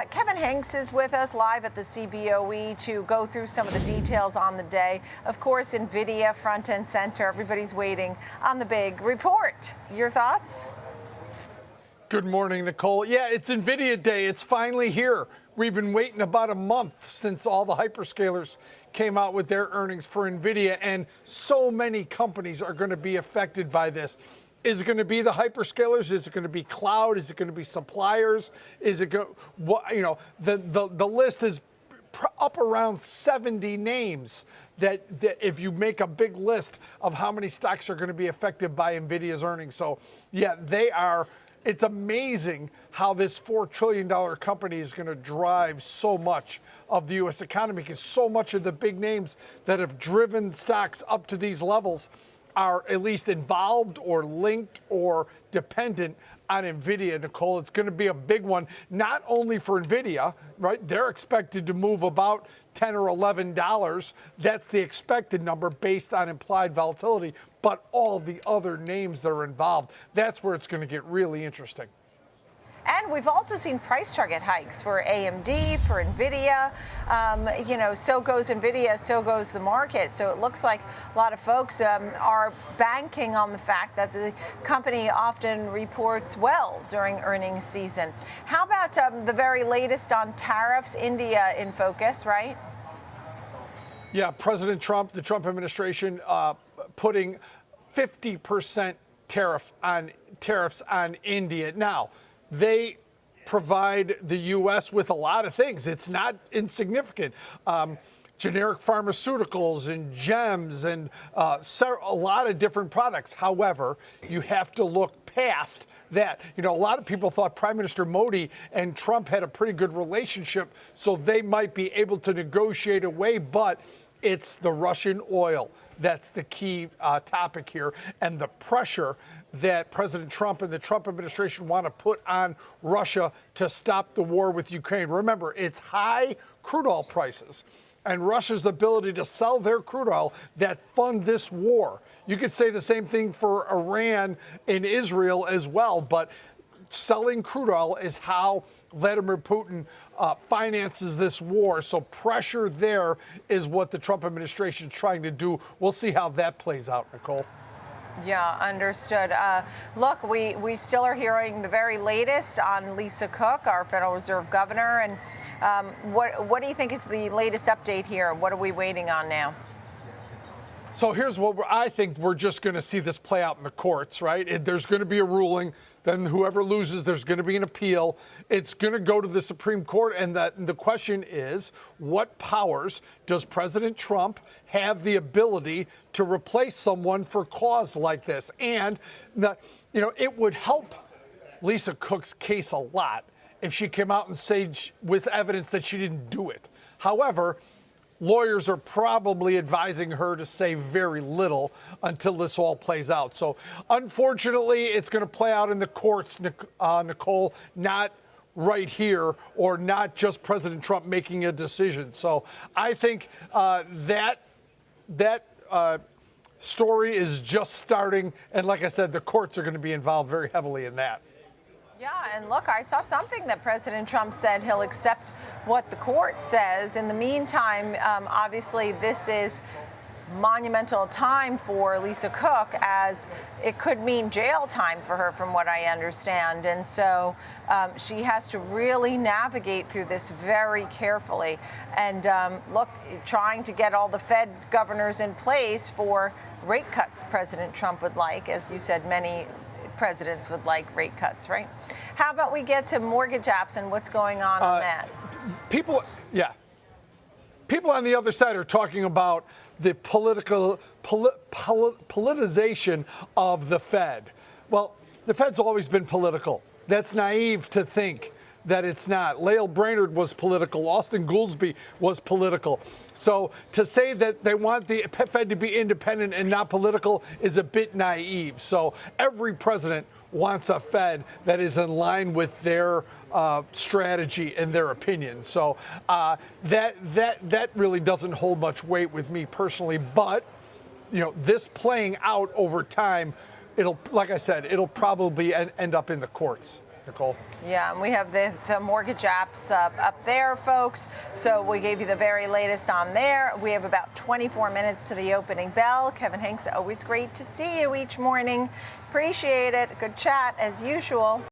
Kevin Hincks is with us live at the CBOE to go through some of the details on the day. Of course, Nvidia front and center. Everybody's waiting on the big report. Your thoughts? Good morning, Nicole. Yeah, it's Nvidia Day. It's finally here. We've been waiting about a month since all the hyperscalers came out with their earnings for Nvidia, and so many companies are going to be affected by this. Is it going to be the hyperscalers? Is it going to be cloud? Is it going to be suppliers? Is it going? The list is up around 70 names. That if you make a big list of how many stocks are going to be affected by Nvidia's earnings, so yeah, they are. It's amazing how this $4 trillion company is going to drive so much of the U.S. economy, because so much of the big names that have driven stocks up to these levels are at least involved or linked or dependent on Nvidia, Nicole. It's going to be a big one, not only for Nvidia, right? They're expected to move about $10 or $11. That's the expected number based on implied volatility, but all the other names that are involved, that's where it's going to get really interesting. And we've also seen price target hikes for AMD, for Nvidia. So goes Nvidia, so goes the market. So it looks like a lot of folks are banking on the fact that the company often reports well during earnings season. How about the very latest on tariffs? India in focus, right? Yeah, President Trump, the Trump administration, putting 50% tariffs on India. Now, they provide the U.S. with a lot of things. It's not insignificant. Generic pharmaceuticals and gems and a lot of different products. However, you have to look past that. A lot of people thought Prime Minister Modi and Trump had a pretty good relationship, so they might be able to negotiate away, but it's the Russian oil that's the key topic here, and the pressure that President Trump and the Trump administration want to put on Russia to stop the war with Ukraine. Remember, it's high crude oil prices and Russia's ability to sell their crude oil that fund this war. You could say the same thing for Iran and Israel as well, but selling crude oil is how Vladimir Putin finances this war. So pressure there is what the Trump administration is trying to do. We'll see how that plays out, Nicole. Yeah, understood. Look, we still are hearing the very latest on Lisa Cook, our Federal Reserve governor. And what do you think is the latest update here? What are we waiting on now? So here's what I think we're just going to see this play out in the courts, right? There's going to be a ruling. Then whoever loses, there's going to be an appeal. It's going to go to the Supreme Court. And the question is, what powers does President Trump have the ability to replace someone for cause like this? And, it would help Lisa Cook's case a lot if she came out and said with evidence that she didn't do it. However, lawyers are probably advising her to say very little until this all plays out. So unfortunately, it's going to play out in the courts, Nicole, not right here, or not just President Trump making a decision. So I think that story is just starting. And like I said, the courts are going to be involved very heavily in that. Yeah, and look, I saw something that President Trump said he'll accept what the court says. In the meantime, obviously, this is monumental time for Lisa Cook, as it could mean jail time for her, from what I understand. And so she has to really navigate through this very carefully. And look, trying to get all the Fed governors in place for rate cuts President Trump would like. As you said, many presidents would like rate cuts, right? How about we get to mortgage apps and what's going on that? People on the other side are talking about the politicization of the Fed. Well, the Fed's always been political. That's naive to think that it's not. Lael Brainerd was political. Austin Goolsbee was political. So to say that they want the Fed to be independent and not political is a bit naive. So every president wants a Fed that is in line with their strategy and their opinion. So that really doesn't hold much weight with me personally. But this playing out over time, like I said, it'll probably end up in the courts. Nicole. Yeah, and we have the mortgage apps up there, folks. So we gave you the very latest on there. We have about 24 minutes to the opening bell. Kevin Hincks, always great to see you each morning. Appreciate it. Good chat as usual.